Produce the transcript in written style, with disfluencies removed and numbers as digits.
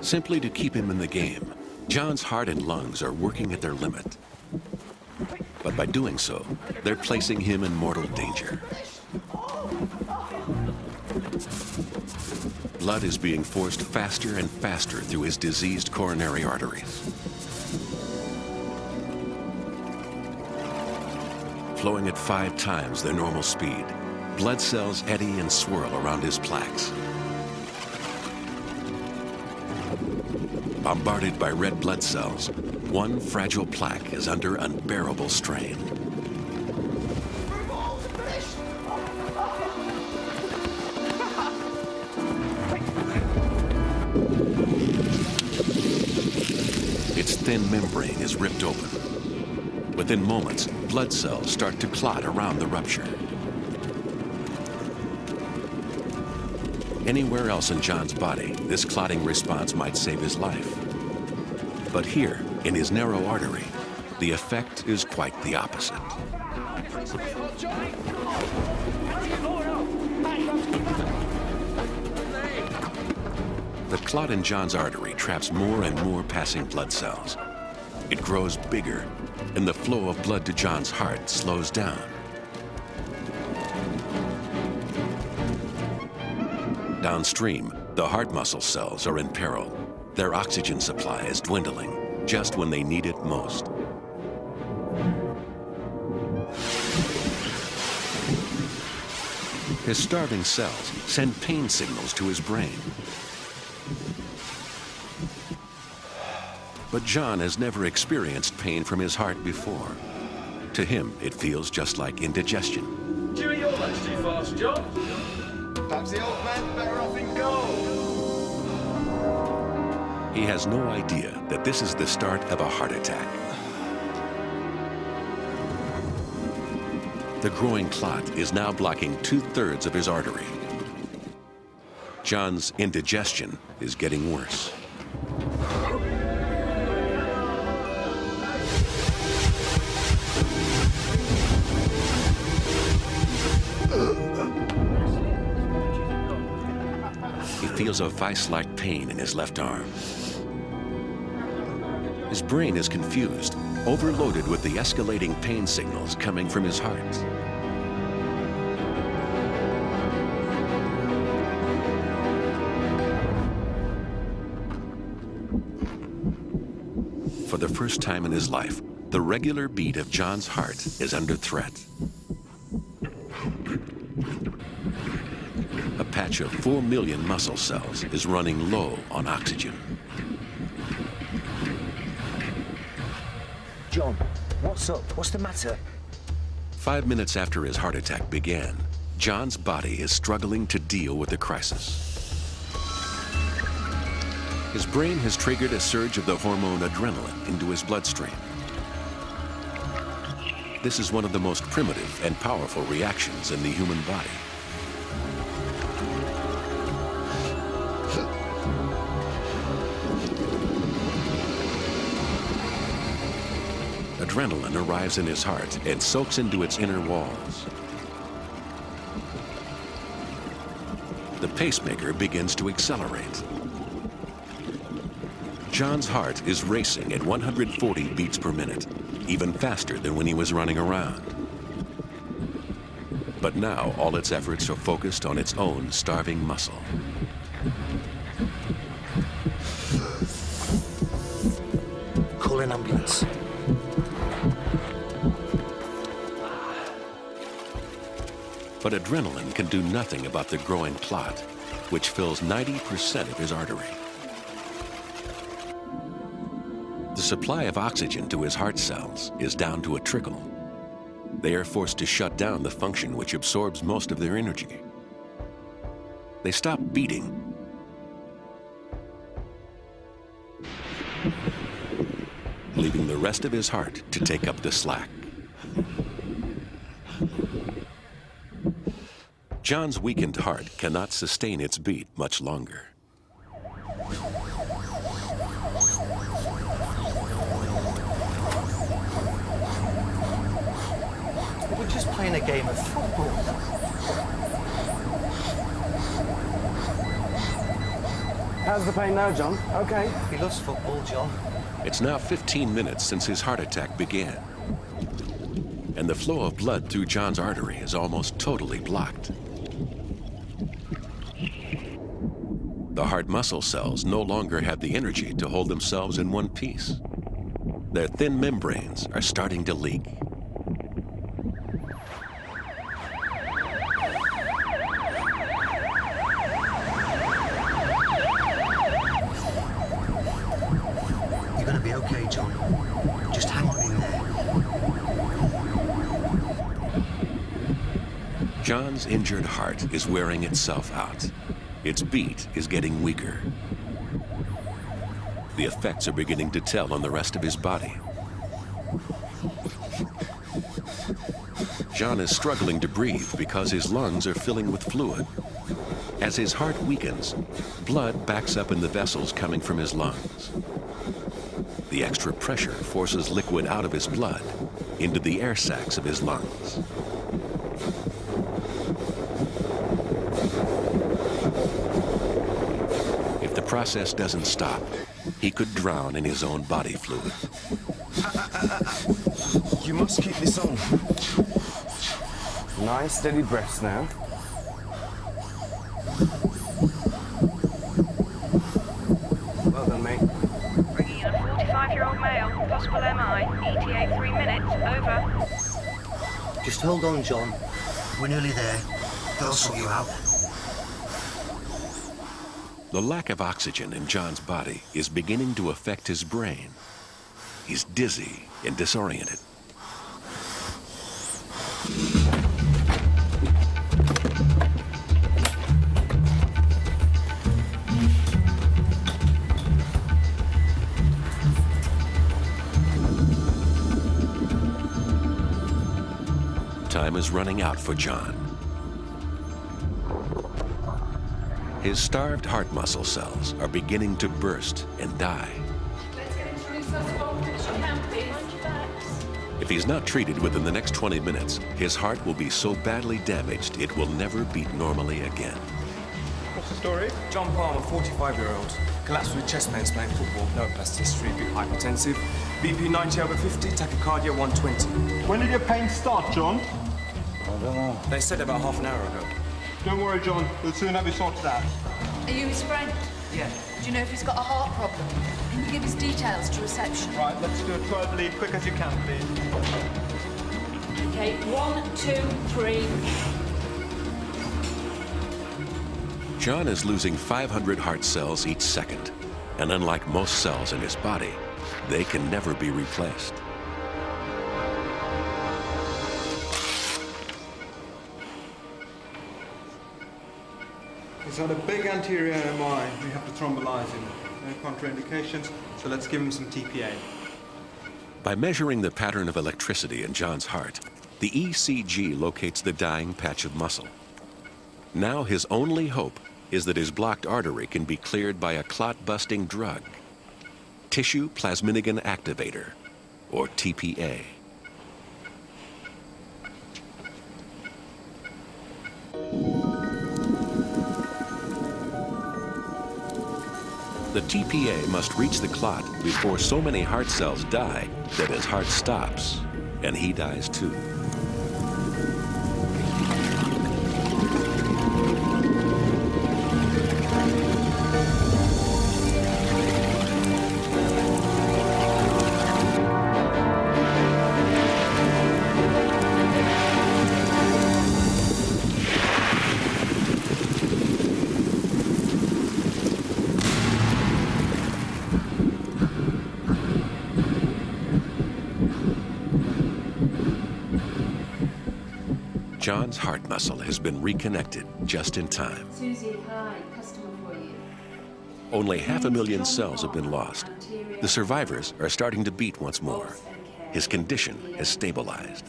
Simply to keep him in the game, John's heart and lungs are working at their limit. But by doing so, they're placing him in mortal danger. Blood is being forced faster and faster through his diseased coronary arteries. Flowing at 5 times their normal speed, blood cells eddy and swirl around his plaques. Bombarded by red blood cells, one fragile plaque is under unbearable strain. Its thin membrane is ripped open. Within moments, blood cells start to clot around the rupture. Anywhere else in John's body, this clotting response might save his life. But here, in his narrow artery, the effect is quite the opposite. The clot in John's artery traps more and more passing blood cells. It grows bigger, and the flow of blood to John's heart slows down. Downstream, the heart muscle cells are in peril. Their oxygen supply is dwindling just when they need it most. His starving cells send pain signals to his brain. But John has never experienced pain from his heart before. To him, it feels just like indigestion. Doing your lunch too fast, John. Perhaps the old man's better off in gold. He has no idea that this is the start of a heart attack. The growing clot is now blocking 2/3 of his artery. John's indigestion is getting worse. He feels a vice-like pain in his left arm. His brain is confused, overloaded with the escalating pain signals coming from his heart. For the first time in his life, the regular beat of John's heart is under threat. A patch of 4 million muscle cells is running low on oxygen. John, what's up? What's the matter? 5 minutes after his heart attack began, John's body is struggling to deal with the crisis. His brain has triggered a surge of the hormone adrenaline into his bloodstream. This is one of the most primitive and powerful reactions in the human body. Adrenaline arrives in his heart and soaks into its inner walls. The pacemaker begins to accelerate. John's heart is racing at 140 beats per minute, even faster than when he was running around. But now all its efforts are focused on its own starving muscle. Call an ambulance. But adrenaline can do nothing about the growing clot, which fills 90% of his artery. The supply of oxygen to his heart cells is down to a trickle. They are forced to shut down the function which absorbs most of their energy. They stop beating, leaving the rest of his heart to take up the slack. John's weakened heart cannot sustain its beat much longer. We're just playing a game of football. How's the pain now, John? Okay. He loves football, John. It's now 15 minutes since his heart attack began. And the flow of blood through John's artery is almost totally blocked. The heart muscle cells no longer have the energy to hold themselves in one piece. Their thin membranes are starting to leak. You're gonna be okay, John. Just hang on in there. John's injured heart is wearing itself out. Its beat is getting weaker. The effects are beginning to tell on the rest of his body. John is struggling to breathe because his lungs are filling with fluid. As his heart weakens, blood backs up in the vessels coming from his lungs. The extra pressure forces liquid out of his blood into the air sacs of his lungs. If the process doesn't stop, he could drown in his own body fluid. You must keep this on. Nice, steady breaths now. Well done, mate. Bringing in a 45-year-old male, possible MI, ETA 3 minutes, over. Just hold on, John. We're nearly there. They'll sort you out. The lack of oxygen in John's body is beginning to affect his brain. He's dizzy and disoriented. Time is running out for John. His starved heart muscle cells are beginning to burst and die. Let's get him through as fast as you can, please. Mind your backs. If he's not treated within the next 20 minutes, his heart will be so badly damaged it will never beat normally again. What's the story? John Palmer, 45-year-old. Collapsed with chest pains playing football. No past history, bit hypertensive. BP 90/50, tachycardia 120. When did your pain start, John? I don't know. They said about half an hour ago. Don't worry, John. We'll soon have you sorted out. Are you his friend? Yeah. Do you know if he's got a heart problem? Can you give his details to reception? Right, let's do a 12 lead, quick as you can, please. Okay, 1, 2, 3. John is losing 500 heart cells each second, and unlike most cells in his body, they can never be replaced. He's had a big anterior MI. We have to thrombolyze him. No contraindications, so let's give him some TPA. By measuring the pattern of electricity in John's heart, the ECG locates the dying patch of muscle. Now his only hope is that his blocked artery can be cleared by a clot-busting drug, tissue plasminogen activator, or TPA. The TPA must reach the clot before so many heart cells die that his heart stops, and he dies too. John's heart muscle has been reconnected just in time. Susie, hi. Customer for you. Only 500,000 cells have been lost. The survivors are starting to beat once more. His condition has stabilized.